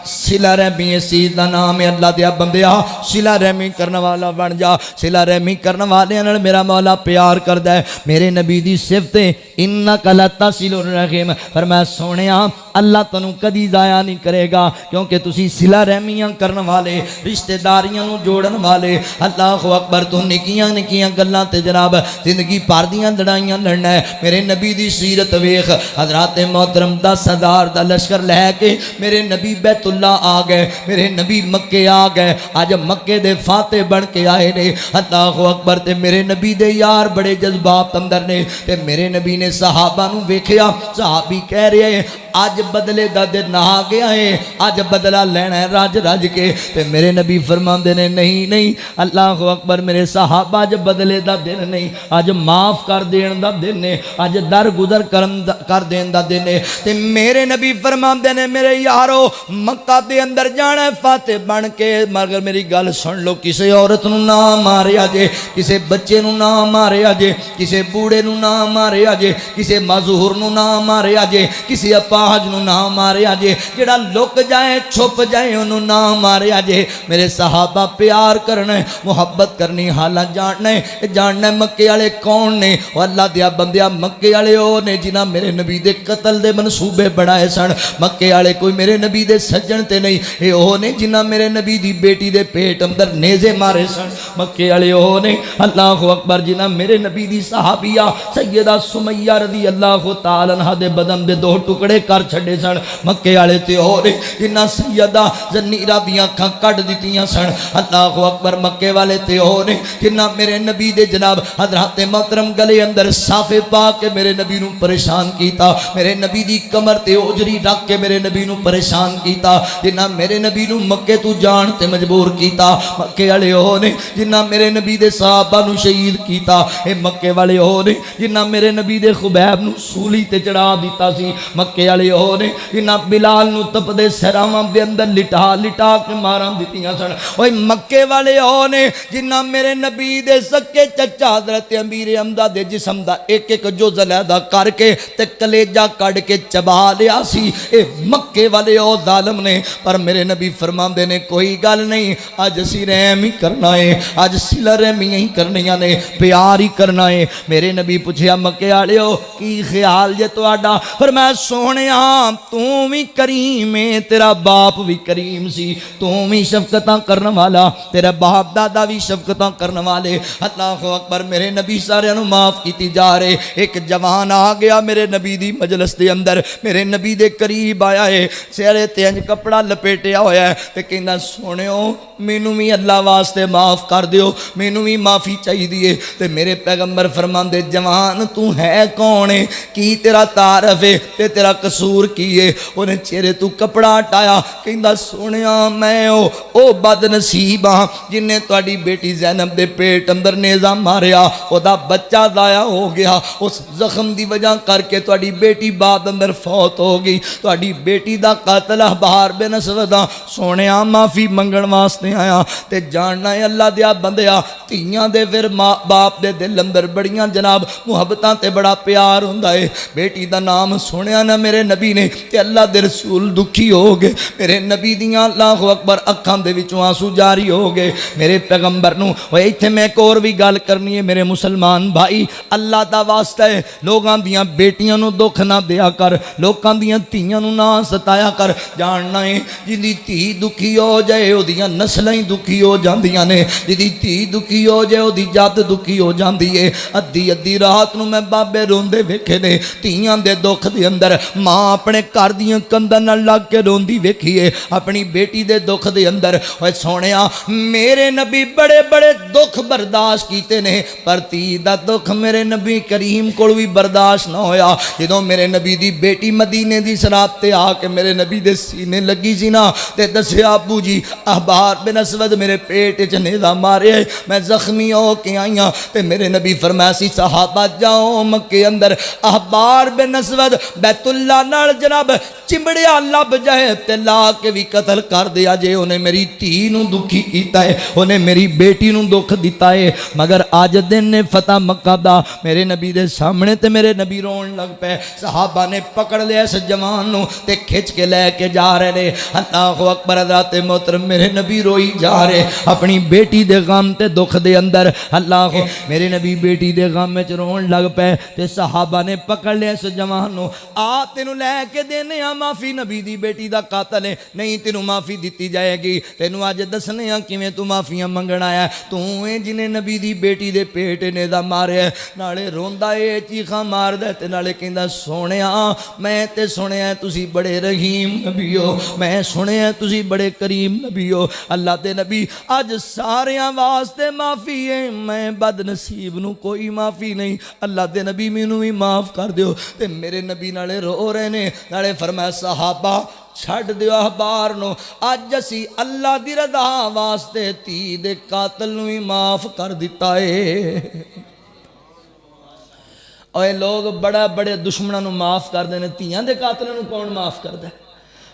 सिला रहमी इस चीज़ का नाम है। अल्लाह दिया बंदिया सिला रहमी करने वाला बन जा। सिला रहमी करने वाले नाल मेरा मौला प्यार करता है। मेरे नबी दी सिफत इन्नका लतसिलुर रहीम। फरमाया सोहणिया अल्लाह तैनू कदी जाया नहीं करेगा, क्योंकि तुसी सिला रहमियां करने वाले, रिश्तेदारियां नू जोड़न वाले। अल्लाहु अकबर। तू निक्कियां निक्कियां गल्लां ते जनाब जिंदगी भर दियां लड़ाइयां लड़ना है। मेरे नबी दी सीरत वेख। हज़रात मोहतरम 10,000 दा लश्कर लैके मेरे नबी बैतुल्ला आ गए, मेरे नबी मक्के आ गए। अज मक्के दे फाते बन के आए ने। अल्लाहु अकबर। ते मेरे नबी दे यार बड़े जज्बात अंदर ने। ते मेरे नबी ने सहाबा नू वेखिया, सहाबी कह रहे अज बदले दा दिन आ गया है, अज बदला लेना है रज रज के। ते मेरे नबी फरमाते ने नहीं नहीं, अल्लाह अकबर मेरे साहबा, अज बदले दा दिन नहीं, अज माफ कर देन दा दिन है, अज दर गुजर कर देन दा दिन है। ते मेरे नबी फरमाते ने मेरे यारो मक्का दे अंदर जाना फाते बन के, मगर मेरी गल सुन लो, किसी औरत नूं ना मारिया जे, किसी बच्चे नूं ना मारिया जे, किसी बूढ़े नूं ना मारिया जे, किसी मजहूर नूं ना मारिया जे, किसी अपाहज नूं ना मारिया जे, जेड़ा लुक जाए छुप जाए उन्हों ना मारिया जे। मेरे सहाबा प्यार करना है, मुहब्बत करनी, हालां जानना है, जानना है मक्के वाले कौन ने। अल्लाह दिया बंदिया मक्के वाले वो ने जिन्हां मेरे नबी दे कतल दे मनसूबे बनाए सन। मक्के वाले कोई मेरे नबी दे सज्जन ते नहीं, ये वो ने जिन्हां मेरे नबी दी बेटी दे पेट अंदर नेज़े मारे सन। मक्के वाले वो ने अल्लाह अकबर जिन्हां मेरे नबी दी सहाबिया सैयदा सुमैया रज़ी अल्लाह तआला अन्हा दे बदन दे 2 टुकड़े कर छड़े सन। मक्के वाले ते हो ने जिन्हां सैयदा ज़नीरा दी अखां कट दित्तियां सन। अल्लाह अकबर मक्के वाले ते हो ने जिन्हां मेरे नबी दे जनाब हज़रत मोहतरम गले अंदर साफे पा के मेरे नबी नूं परेशान कीता, मेरे नबी दी कमर ते ओजरी रख के मेरे नबी नूं परेशान कीता, जिन्हां मेरे नबी नूं मक्के तू जान ते मजबूर कीता। मक्के वाले हो ने जिन्हां मेरे नबी दे सहाबा नूं शहीद कीता। ए मक्के वाले हो ने जिन्हां मेरे नबी दे खुबैब नूं सूली ते चढ़ा दिता सी। मक्के वाले हो ने जिन्हां बिलाल नूं तपदे सहरावां दे अंदर लिटा लिटा के मारां दित्तियां सन। ओए मक्के वाले हो ने जिन्हां मेरे नबी दे सक्के चचा हज़रत अमीर हमदा दे जिस्म दा एक एक जुज़ अलहदा करके ते कलेजा कड़ के चबा लिया सी। ए मक्के वाले ओ जालिम ने, पर मेरे नबी फरमांदे ने कोई गल नहीं, अज असीं रहम ही करना है, अज सिला रहमियां ही करनियां ने, प्यार ही करना है। मेरे नबी पूछया मक्के वालिओ की ख्याल जे तुहाडा? फरमाया सोहणिया तू भी करीम है, तेरा बाप भी करीम सी, तू भी शफकतां करन वाला, तेरा बाप दादा भी शफकतां करन वाले। अल्लाह अकबर मेरे नबी सारियां नूं माफ कीती जा रहे। एक जवान आ गया मेरे नबी दी मजलिस दे अंदर, मेरे नबी दे करीब आया है, सिरे ते इंज कपड़ा लपेटिया होया है ते कहंदा सोहणिओ मैनू भी अल्लाह वास्ते माफ़ कर दिओ, मैनू भी माफ़ी चाहिए। ते मेरे पैगंबर फरमांदे जवान तू है कौन है, की तेरा तारफ है ते तेरा कसूर की है? उन्हें चेहरे तू कपड़ा हटाया, कहंदा सोहणिया मैं ओ बदनसीब हाँ जिन्हें तुहाडी बेटी ज़ैनब दे पेट अंदर नेज़ा मारिया, ओदा बच्चा ज़ाया हो गया, उस जख्म की वजह करके तुहाडी बेटी बाद अंदर फौत हो गई, तुहाडी बेटी दा कातल अहबार बिन असवद सोहणिया माफ़ी मंगण वास्ते आया। ते जानना है अल्लाह दिया बंदिया धीयां दे फिर माँ बाप दे दिल अंदर बड़ियां जनाब मुहब्बतां ते बड़ा प्यार हुंदा है। बेटी दा नाम सुनिया ना मेरे नबी ने ते अल्लाह दे रसूल दुखी हो गए, मेरे नबी दियां अल्लाह अकबर अखां दे विचों आंसू जारी हो गए। मेरे पैगंबर नूं ओए इत्थे मैं एक होर भी गल करनी है मेरे मुसलमान भाई, अल्लाह दा वास्ता है लोगां दियां बेटियां नूं दुख ना दिया कर, लोकां दियां धीयां नूं ना सताया कर। जानना है जिंदी धी दुखी हो जाए ओदियां नस्लां ही दुखी हो जांदियां ने, जिंदी धी दुखी हो जाए ओदी जद दुखी हो जाती है। अद्धी अद्धी रात नूं मैं बाबे रोंदे वेखे ने धीयां दे दुख दे अंदर, माँ अपने घर दियां कंधां नाल लग के रोंदी वेखी है अपनी बेटी दे दुख दे अंदर। ओए सोहणिया मेरे नबी बड़े बड़े दुख बर्दाश्त कीते ने, पर धी दा दुख मेरे नबी करीम कोल भी बर्दाश्त ना होया। जदों मेरे नबी दी बेटी मदीने दी सरात ते आके मेरे नबी दे सीने लगी सी ना ते दस्सिया अबू जी अहबार बिन असवद मेरे पेट च नेज़ा मारे, मैं जख्मी हो के आई हाँ। ते मेरे नबी फरमाया सी सहाबा जाओ मक्के अंदर अहबार बिन असवद बैतुल्ला नाल जनाब चिंबड़िया लब जाए ते ला के भी कतल कर दिया जे, उन्हें मेरी धी नूं दुखी कीता है, उन्हें मेरी बेटी नूं दुख दिता है। मगर अज दिन ने फतेह मक्का दा मेरे नबी दे सामने ते मेरे नबी रोन लग पे। सहाबा ने पकड़ लिया इस जवान नूं ते खिंच के लैके जा रहे ने। अल्लाह अकबर हज़रत मोहतरम मेरे नबी रोई जा रहे अपनी बेटी दे गम ते दुख दे अंदर। अल्लाह मेरे नबी बेटी दे गम च रोन लग पे ते सहाबा ने पकड़ लिया इस जवान नूं, आ तेनू लैके देने आ माफ़ी, नबी दी बेटी दा कातल है, नहीं तेनू माफ़ी दिती जाएगी। तेनू अज दसने आ किवें तू माफ़ियां मंगण आया, तू है जिन्हें नबी दी बेटी दे पेट नेज़ा मारिया, नाले रोंदा है चीखां मारदा ते नाले कहंदा सोहणिया मैं ते सुनिया तुसी बड़े रहीम नबी हो, मैं सुनिया तुसी बड़े करीम नबी हो। अल्लाह दे नबी अज सारियां वास्ते माफ़ी है, मैं बदनसीब नूं कोई माफ़ी नहीं, अल्लाह दे नबी मैनू भी माफ़ कर दिओ। ते मेरे नबी नाले रो रहे रहे ने। नाले फरमाया सहाबा छड़ दिओ अखबार नो, अज असी अल्लाह दी रज़ा वास्ते धी दे कातल नूं ही माफ़ कर दिता है। और लोग बड़ा बड़े दुश्मनों नूं माफ़ करते हैं, धीआं दे कातलों नूं कौन माफ़ करता है?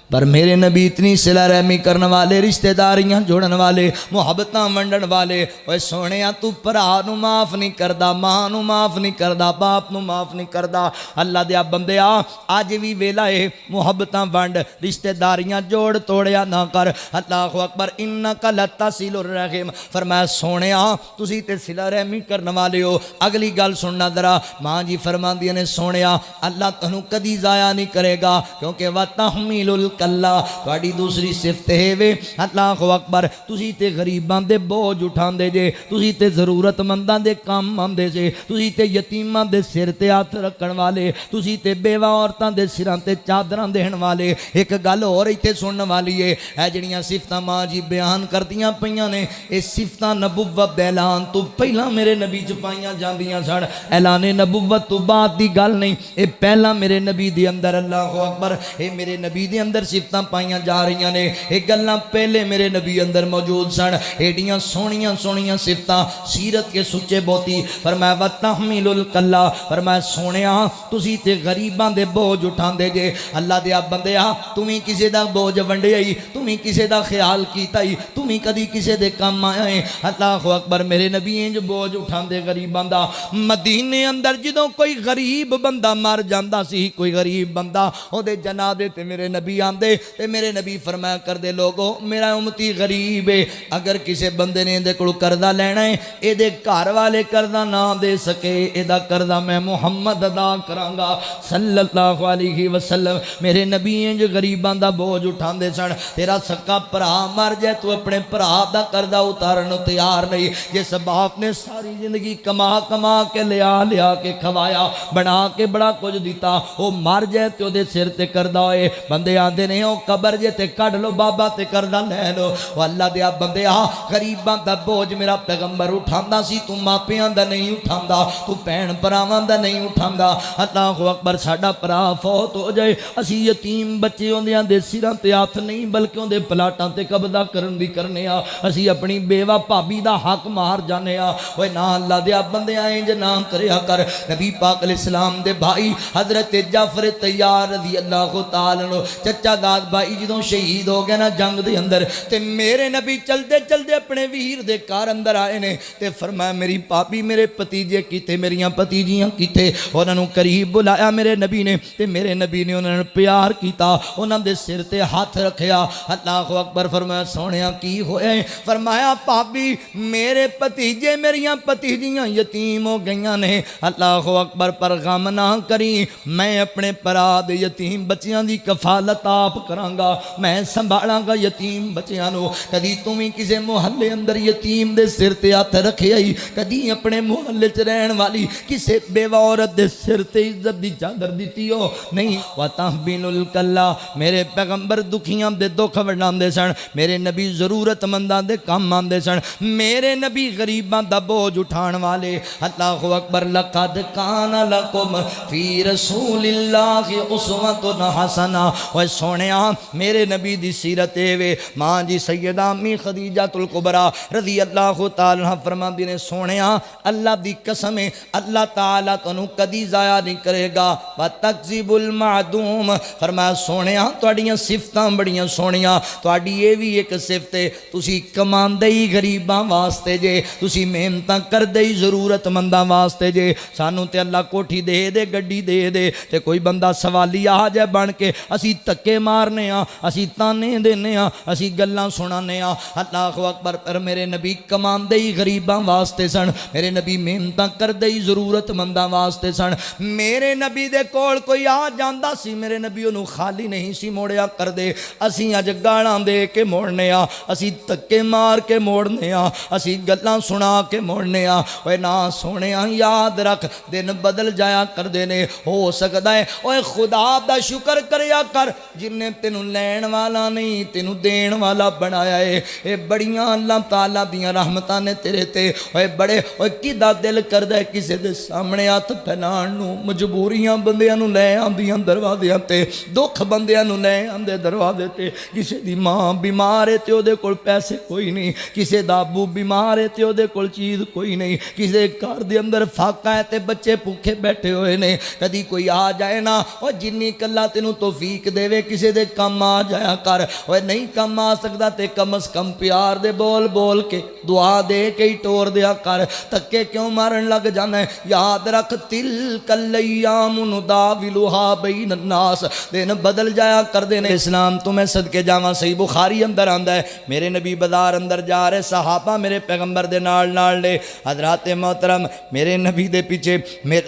पर मेरे नबी इतनी सिला रहमी करने वाले, रिश्तेदारियां जोड़न वाले, मुहब्बत वंडन वाले। ओए सोने तू भरा नूं माफ़ नहीं करदा, मां नूं माफ़ नहीं करदा, बाप नूं माफ़ नहीं करदा। अल्लाह दिया बंदिया अज भी वेला है, मुहब्बत वंड रिश्तेदारियां जोड़ तोड़िया ना कर। अल्लाहु अकबर। इन्नका लतसिलुर रहीम। फरमाया सोने तुसी ते सिला रहमी करने वाले हो। अगली गल सुनना जरा, मां जी फरमांदियां ने सोने अल्लाह तैनूं कदी जाया नहीं करेगा, क्योंकि वतहमीलुल कल्ला तुहाडी दूसरी सिफत है वे। अल्लाहु अकबर। तुसी ते गरीबां दे बोझ उठांदे जे, तुसी ते जरूरतमंदां दे काम आंदे जे, तुसी ते यतीमां दे सिर ते हथ रखण वाले, तुसी ते बेवा औरतां दे सिरां ते चादरां देण वाले। एक गल होर इत्थे सुनन वाली है, ए जिहड़ियां सिफतां मां जी बयान करदियां पईयां ने, ये सिफतां नबुव्वत दे ऐलान तो पहलां मेरे नबी च पाईयां जांदियां सन। ऐलाने नबुव्वत तो बाद दी गल नहीं, ये पहलां मेरे नबी दे अंदर, अल्लाहु अकबर, ये मेरे नबी दे अंदर सिफतां पाईयां जा रही ने। ये गल्लां पहले मेरे नबी अंदर मौजूद सन। एडियां सोहणियां सोहणियां सिफतां सीरत के सुच्चे बोती। फरमाया वतहमीलुल कल्ला। फरमाया सोहणिया तुसी ते गरीबां दे बोझ उठांदे जे। अल्लाह दे बंदेया तुमी किसे दा बोझ वंडिया ही, तुमी किसे दा ख्याल कीता ही, तुमी कदी किसे दे काम आया है? अल्लाहु अकबर। मेरे नबी इंज बोझ उठांदे गरीबां दा। मदीने अंदर जदों कोई गरीब बंदा मर जांदा सी, कोई गरीब बंदा ओदे जनाजे ते मेरे नबी आंदे ते मेरे नबी फरमाया करदे लोगो मेरा उम्मती गरीब है, अगर किसी बंदे ने इहदे कोलों करदा लेना है, इहदे घर वाले करदा ना दे सके, इहदा करदा मैं मुहम्मद अदा करांगा सल्लल्लाहु अलैहि वसल्लम। मेरे नबी इंज गरीबां दा बोझ उठांदे सन। तेरा सक्का भरा मर जाए तू अपने भरा दा करदा उतारन तैयार नहीं। जिस बाप ने सारी जिंदगी कमा कमा के लिया के खवाया, बना के बड़ा कुछ दिता, वो मर जाए तो ओदे सिर ते करदा होए। बंदे आंदे ने ओ कबर जे ते कढ़ लो बाबा ते करदा ले लो। अल्लाह दिया बंदे गरीबां दा बोझ मेरा पैगंबर उठांदा सी, तू मापियां दा नहीं उठांदा, तू भैन भरावां दा नहीं उठांदा। अल्लाहु अकबर। साडा भरा फौत हो जाए, असी यतीम बच्चे उहदियां दे सिरां ते हथ नहीं बल्कि उहदे पलाटां ते कब्जा करन दी करने आ। असी अपनी बेवा भाभी दा हक मार जाने आ। ओए ना अल्लाह दिया बंदे इंज ना करया कर। नबी पाक अलैहिस्सलाम दे भाई हजरत जाफर तैयार रज़ी अल्लाह तआला अन्हु चचा दाद भाई जदों शहीद हो गए ना जंग दे अंदर, ते मेरे नबी चलते चलते अपने वीर दे घर अंदर आए ने, ते फरमाया मेरी भाभी मेरे भतीजे किथे, मेरियां भतीजियां किथे? उन्होंने करीब बुलाया मेरे नबी ने, ते मेरे नबी ने उन्होंने प्यार किया, उन्होंने दे सिर ते हाथ रखया। अल्लाहु अकबर। फरमाया सोहणिया की होया? फरमाया भाभी मेरे भतीजे मेरियां भतीजियां यतीम हो गईयां ने। अल्लाहु अकबर। पर गम ना करी, मैं अपने भरा दे यतीम बच्चियां दी कफालत आप करांगा, मैं संभालांगा यतीम बच्चियां नूं। कदी तू भी किसी मुहल्ले अंदर यतीम दे सिर ते हथ रखे आई? कदी अपने मुहल्ले च रहन वाली किसी बेवा औरत दे सिर ते इज्जत दी चादर दिती हो? नहीं। वतहमीलुल कल्ला। मेरे पैगंबर दुखियां दे दुख वंडांदे सन, मेरे नबी जरूरतमंदां दे काम आंदे सन, मेरे नबी गरीबां दा बोझ उठाण वाले। अल्लाहु अकबर। लक़द काना लकुम फी रसूलिल्लाहि उस्वतुन हसना। ओए सोहणिया मेरे नबी दी सीरत वे। मां जी सैयदा अम्मी खदीजातुल कुबरा रज़ी अल्लाह तआला अन्हा फरमांदी ने सोहणिया अल्लाह दी कसम है अल्लाह ताला तैनूं कदी जाया नहीं करेगा। व तकज़िबुल मादूम। फरमाया सोहणिया तुहाड़ियां सिफतां बड़ियां सोहणियां, तुहाडी ये भी एक सिफत है, तुसी कमांदे ही गरीबां वास्ते जे, तुसी मेहनतां करदे ही जरूरतमंदां वास्ते जे। सानू ते अल्लाह कोठी दे दे गड्डी दे दे, ते कोई बंदा सवाली आ जाए बन के, असी धक्के मारने आ, असी ताने देने आ, असी गल्लां सुनाने आ। अल्लाहु अकबर। पर मेरे नबी कमांदे ही गरीबां वास्ते सन, मेरे नबी मेहनतां करदे ही जरूरतमंदां वास्ते सन। मेरे नबी दे कोल कोई आ जांदा सी, मेरे नबी उन्होंने खाली नहीं सी मोड़िया करदे। असी अज गालां दे के मोड़ने आ, असी धक्के मार के मोड़ने आ, असी गल्लां सुना के मोड़ने आ। ओए ना सोने याद रख दिन बदल जाया करदे ने। हो सकदा है ओए खुदा दा शुक्र करया कर जिन्हें तेनू लैण वाला नहीं तेनू देण वाला बनाया है। ये बड़ियां अल्लाह ताला दियां रहमतां ने तेरे ते। ओए बड़े ओए किदा दिल करदा है किसे दे सामने हथ फैलाण नूं, मजबूरियां बंदियां नूं लै आंदियां दरवाज़ियां ते, दुख बंदियां नूं लै आंदे दरवाजे ते। किसे दी मां बीमार है ते ओदे कोल पैसे कोई नहीं, किसे दा अबू बीमार है ते ओदे कोल चीज़ कोई नहीं, किसे घर दे अंदर फाका है ते बच्चे भूखे बैठे हुए ने। कदी कोई आ जाए ना और जिन्नी कला तेनू तौफीक देवे किसे दे कम आ जाया कर। और नहीं कम आ सकता ते कम अज कम प्यार दे बोल बोल के दुआ दे के ही टोर दिया कर। धक्के क्यों मारन लग जाना है? याद रख तिल कल्लैयाम नुदाविलुहा बैन अन्नास, दिन बदल जाया कर देने। इस्लाम तो मैं सदके जावा, सही बुखारी अंदर आंदा है मेरे नबी बाजार अंदर जा रहे, सहाबा मेरे पैगंबर दे नाल नाल ने। हजरात मोहतरम मेरे नबी दे पीछे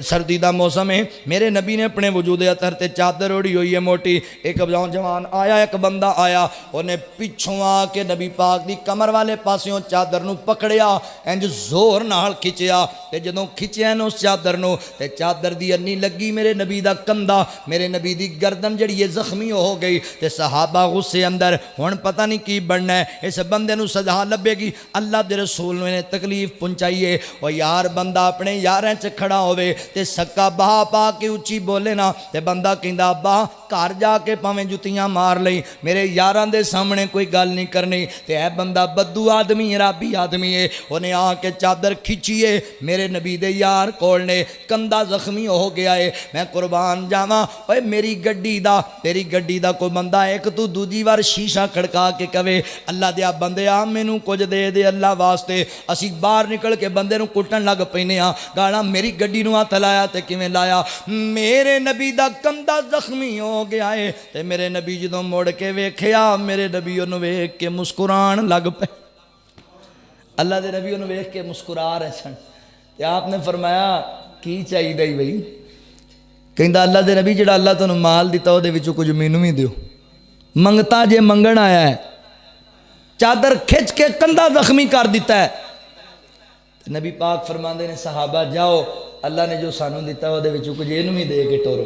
सर्दी का मौसम है, मेरे नबी ने अपने वजूद अतर ते चादर ओढ़ी हुई है मोटी। एक जवान आया, एक बंदा आया, उन्हें पिछों आके नबी पाक दी कमर वाले पासों चादर नूं पकड़िया, इंज जोर नाल खिंचिया ते जदों खिंचिया न उस चादर नूं ते चादर दी अन्नी लगी मेरे नबी दा कंधा, मेरे नबी दी गर्दन जड़ी है जख्मी हो गई। ते सहाबा गुस्से अंदर हुण पता नहीं की बनना है, इस बंदे नूं सजा लभेगी। अल्लाह दे रसूल ने तकलीफ पहुंचाई है। और यार बंदा अपने यारां च खड़ा होवे ते सक्का बहा पा के उच्ची बोले ना ते बंदा कहंदा अब्बा घर जाके भावें जुतियां मार लई, मेरे यारां दे सामने कोई गल नहीं करनी। ते ऐ बंदा बद्दू आदमी राबी आदमी है, उन्हें आके चादर खिंचीए मेरे नबी दे यार कोल ने, कंधा जख्मी हो गया है। मैं कुर्बान जावां ओए मेरी गड्डी दा तेरी गड्डी दा कोई बंदा एक तू दूजी बार शीशा खड़का के कवे अल्लाह दिया बंदे आ मैनू कुछ दे दे अल्लाह वास्ते, असी बाहर निकल के बंदे नूं कुटन लग पैने आ, गाना मेरी गड्डी नूं हथ लाया ते किवें लाया। मेरे नबी दा कंधा जख्मी हो गया है ते मेरे नबी जदों मुड़ के वेख्या मेरे नबी उहनूं वेख के मुस्कुराण लग पे। अल्लाह दे नबी उहनूं वेख के मुस्कुरा रहे सन ते आपने फरमाया की चाहिए बई? कहंदा अल्लाह दे नबी जिहड़ा अल्लाह तुहानूं माल दिता उहदे विचों कुछ मैनूं भी दिओ, मंगता जे मंगण आया है। चादर खिंच के कंधा जख्मी कर दिता है। नबी पाक फरमाते ने सहाबा जाओ अल्लाह ने जो सानू दिता वो कुछ इनू भी दे के टोरो।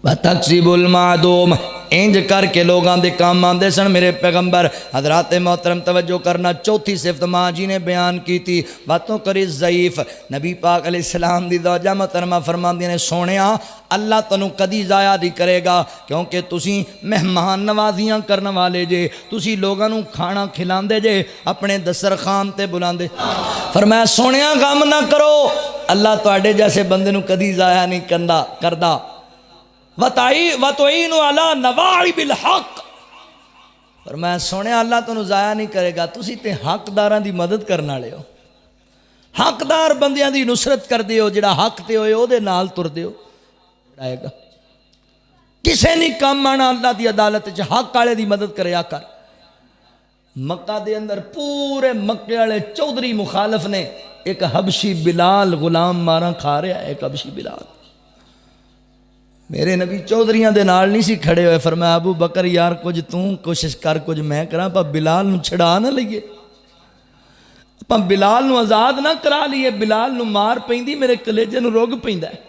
तकसीबुल मादूम इंज करके लोगों के काम आते सन मेरे पैगंबर। हजरात मोहतरम तवज्जो करना, चौथी सिफत माँ जी ने बयान की थी बातों करी ज़ईफ। नबी पाक अलैहिस्सलाम दी दौजा मोहतरमा फरमांदी ने सोनिया अल्लाह तैनूं कदी ज़ाया नहीं करेगा क्योंकि तुसी मेहमान नवाजियां करने वाले जे, तुसी लोगों नूं खाना खिलांदे जे, अपने दस्तरखान ते बुलांदे। फरमाया सोनिया गम ना करो, अल्लाह तुहाडे जैसे बंदे नूं कदी ज़ाया नहीं करदा। वतईनु अला नवाइबिल हक, पर मैं सुने अल्लाह तुहानूं ज़ाया नहीं करेगा, तुसी ते हकदारां दी मदद करने वाले हो, हकदार बंदियां दी नुसरत करदे हो, जिहड़ा हक ते होए ओहदे नाल तुरदे हो। आएगा किसे नहीं काम आना अल्लाह की अदालत च, हक वाले दी मदद करया कर। मक्का दे अंदर पूरे मक्के वाले चौधरी मुखालफ ने एक हबशी बिलाल गुलाम मारा खा रहा है, एक हबशी बिलाल। मेरे नबी चौधरियां दे नाल नहीं सी खड़े हुए, फरमाया अबू बकर यार कुछ तू कोशिश कर कुछ मैं करा, पर बिलाल नूं छड़ा ना लईए, पर बिलाल नूं आज़ाद ना करा लीए, बिलाल नूं मार पैंदी मेरे कलेजे नूं रुग पैंदा है।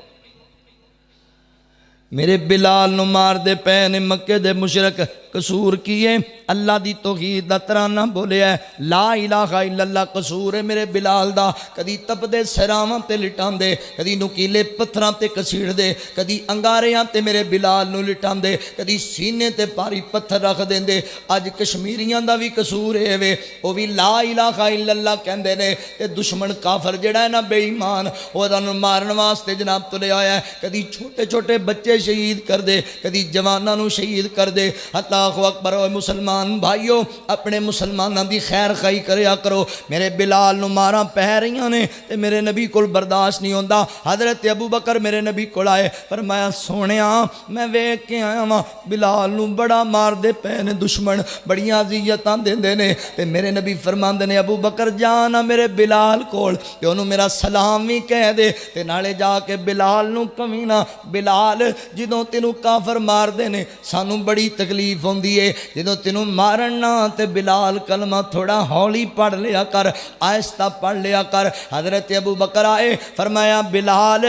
मेरे बिलाल नूं मार दे पे ने मक्के दे मुशरक, कसूर की है अल्लाह दी तौहीद दा तराना बोलिया ला इलाहा इल्लल्लाह, कसूर है मेरे बिलाल दा। कदी तपदे सिरावां ते लिटांदे, कदी नुकीले पत्थरां ते कसीड़दे, कदी अंगारियां ते मेरे बिलाल नूं लिटांदे, कदी सीने ते भारी पत्थर रख देंदे। अज कश्मीरियां दा भी कसूर है वे, वो भी ला इलाहा इल्लल्लाह कहंदे ने ते दुश्मन काफर जिहड़ा है ना बेईमान, ओहदा नूं मारन वास्ते जनाब तुलिया होया है। कदी छोटे छोटे बच्चे शहीद कर दे, कदी जवानां नूं शहीद कर दे। अल्लाहु अकबर। मुसलमान भाइयों अपने मुसलमानों की खैर खाई करया करो। मेरे बिलाल नूं मारा पै रही ने ते मेरे नबी को बर्दाश्त नहीं होता। हजरत अबू बकर मेरे नबी को आए, फरमाया सोनिया मैं वेख के आया वां बिलाल नूं बड़ा मारदे पे ने दुश्मन, बड़ियां अज़ियतां देंदे ने। ते मेरे नबी फरमांदे ने अबू बकर जा ना मेरे बिलाल कोल ते ओनू मेरा सलाम भी कह दे, ते नाले जाके बिलाल नूं कवी ना बिलाल जदों तेनू काफर मारदे ने सानू बड़ी तकलीफ होंदी है जदों तेनों मारन ना ते बिलाल कलमा थोड़ा हौली पढ़ लिया कर, आहिस्ता पढ़ लिया कर। हज़रत अबू बकर आए, फरमाया बिलाल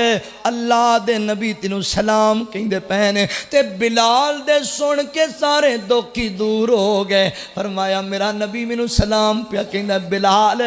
अल्लाह दे नबी तेनों सलाम कहंदे पए ने। ते बिलाल दे सुन के सारे दुखी दूर हो गए। फरमाया मेरा नबी मैनू सलाम पिया कहंदा, बिलाल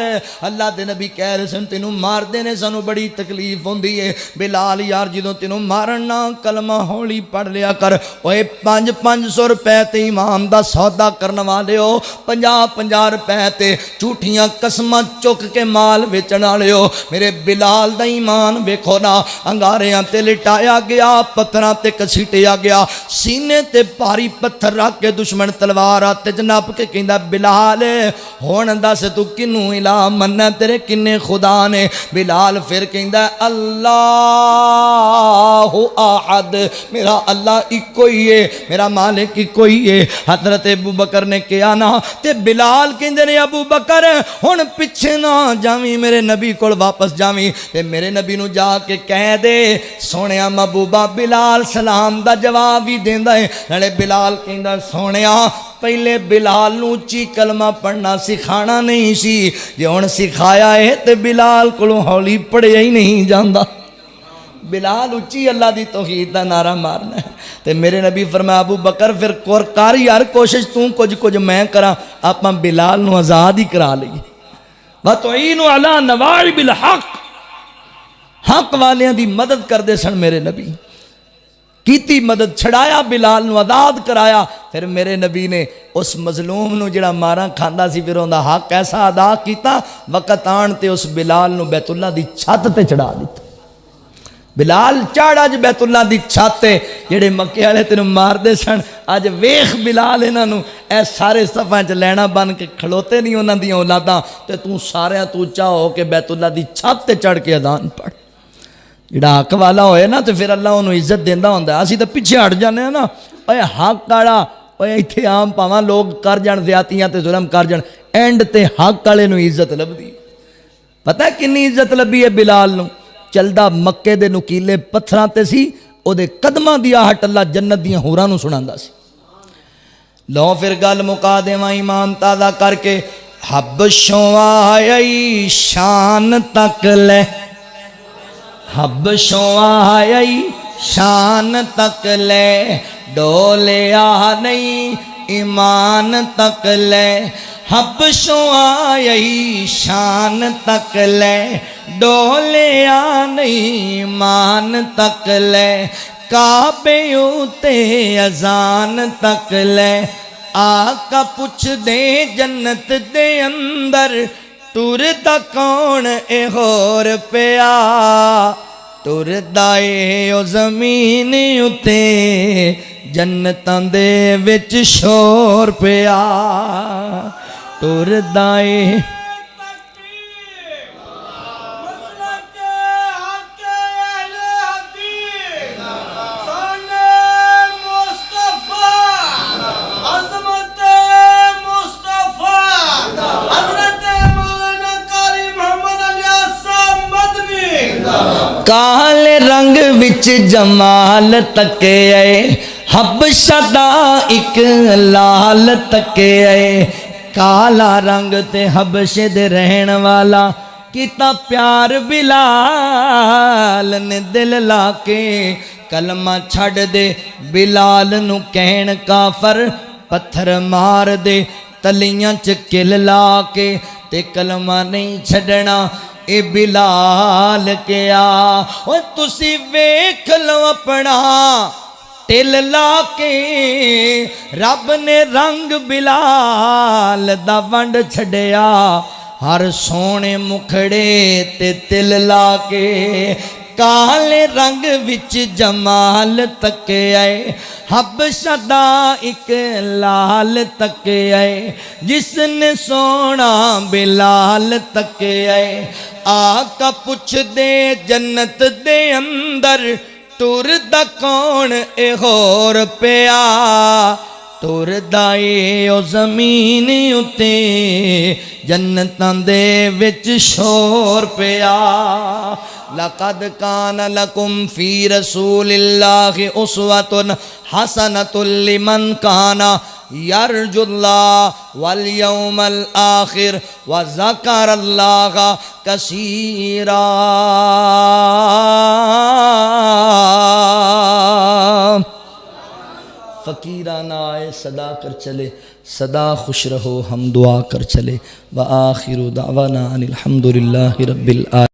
अल्लाह दे नबी कह रहे सन तेनों मारदे ने, सानू बड़ी तकलीफ होंदी है। बिलाल यार जदों तेनों मारन ना कलमा हौली पढ़ लिया कर। ओए 500 रुपए ते इमाम दा सौदा करन वाले हो, 50 रुपए ते झूठियां कसमां चुक के माल वेचण वाले हो। मेरे बिलाल दा ईमान वेखो ना, अंगारियां ते लिटाया गया, पत्थरां ते घसीटिया गया, सीने ते भारी पत्थर रख के दुश्मन तलवार हाथ च नप के कहंदा बिलाल हुण दस तू किनू इला मन्ना, तेरे किन्ने खुदा ने। बिलाल फिर कहंदा अल्लाहु अहद, मेरा अल्लाह इको ही है, मेरा मालिक इको ही है। हज़रत अबू बकर ने कहा ना, ते बिलाल कहंदे ने अबू बकर हुण पिछे ना जावी, मेरे नबी कोल वापस जावी ते मेरे नबी नू जाके कह दे सोनिया महबूबा बिलाल सलाम दा जवाब ही देंदा है। नाले बिलाल कहंदा सोनिया पहले बिलाल नू उच्ची कलमा पढ़ना सिखाना नहीं सी, जे हुण सिखाया है तो बिलाल कोलों हौली पढ़िया ही नहीं जाता। बिलाल उच्ची अल्लाह की तौहीद का नारा मारना है। तो मेरे नबी फरमाया अबू बकर फिर कर यार कोशिश, तू कुछ कुछ मैं करा, आप बिलाल नू आज़ाद ही करा लीए। वतईनु अला नवाइबिल हक, हक वालियां दी मदद करते सन मेरे नबी, कीती मदद, छड़ाया बिलाल नू आज़ाद कराया। फिर मेरे नबी ने उस मजलूम नू जिहड़ा मारा खांदा सी फिर उहदा हक ऐसा अदा किया, वक़्त आण ते उस बिलाल नू बैतुल्ला दी छत ते चढ़ा दिता। बिलाल चढ़ अज बैतुल्ला दी छत ते, जेड़े मक्के वाले तेनू मारदे सन अज वेख बिलाल इन्हां नू ए सारे सफ़ां च लैना बन के खलोते नहीं उन्हां दी औलादां, ते तू सारियां तू उच्चा हो के बैतुल्ला दी छत ते चढ़ के अजान पढ़। जिहड़ा हक वाला होए ना तो फिर अल्लाह उन्होंने इज्जत देंदा हुंदा। असीं तो पिछे हट जाने ना, ओए हक वाला ओए इत्थे आम भावां लोग कर जाण ज़्यादतियां ते जुल्म कर जाण, एंड ते हक वाले नूं इज्जत लभदी। पता किन्नी इज्जत लभी है बिलाल नूं? चलदा मक्के दे नुकीले पत्थरां ते सी, ओदे कदमां दी आहट अल्लाह जन्नत दियां हूरां नूं सुणांदा सी। लो फिर गल मुका देवां ईमान ताज़ा करके, हबशों आई शान तक ले, हबशों आई शान तक ले, डोलिया नहीं ईमान तक ले। हबशों आई शान तक ले, डोलिया नहीं ईमान तक ले। काबे उते अजान तक ले, आका पुछ दे जन्नत दे अंदर, टुरदा कौन ए होर पिया, टुरदा ए ओ ज़मीन उते जन्नतां दे विच शोर पिया, टुरदा ए काले रंग विच जमाल तके आए, हबशा दा इक लाल तके आए। काला रंग ते हबशे दे रहन वाला, किता प्यार बिलाल ने दिल लाके, कलमा छड़ दे बिलाल नू कहन काफर, पत्थर मार दे तलियां च किल ला के, ते कलमा नहीं छड़ना ए बिलाल क्या। ओ तुसी वेख लो अपना टिल ला के, रब ने रंग बिलाल दा वंड छड़िया, हर सोने मुखड़े ते तिल ला के। काले रंग विच जमाल तके आए, हबशा दा इक लाल तके आए, जिसने सोना बिलाल तके आए। आका पुछ दे जन्नत दे अंदर, टुरदा कौन ए होर पिया, टुरदा ए ओ ज़मीन उते जन्नतां दे विच शोर पिया। लक़द कान लकुम फ़ी रसूलिल्लाहि उस्वतुन हसनतुन लिमन काना यरजुल्लाह वल यौमल आखिर व ज़करल्लाह कसीरा। फ़कीराना आए सदा कर चले, सदा खुश रहो हम दुआ कर चले। व आखिरु दावाना अनिल हम्दुलिल्लाहि रब्बिल आलमीन।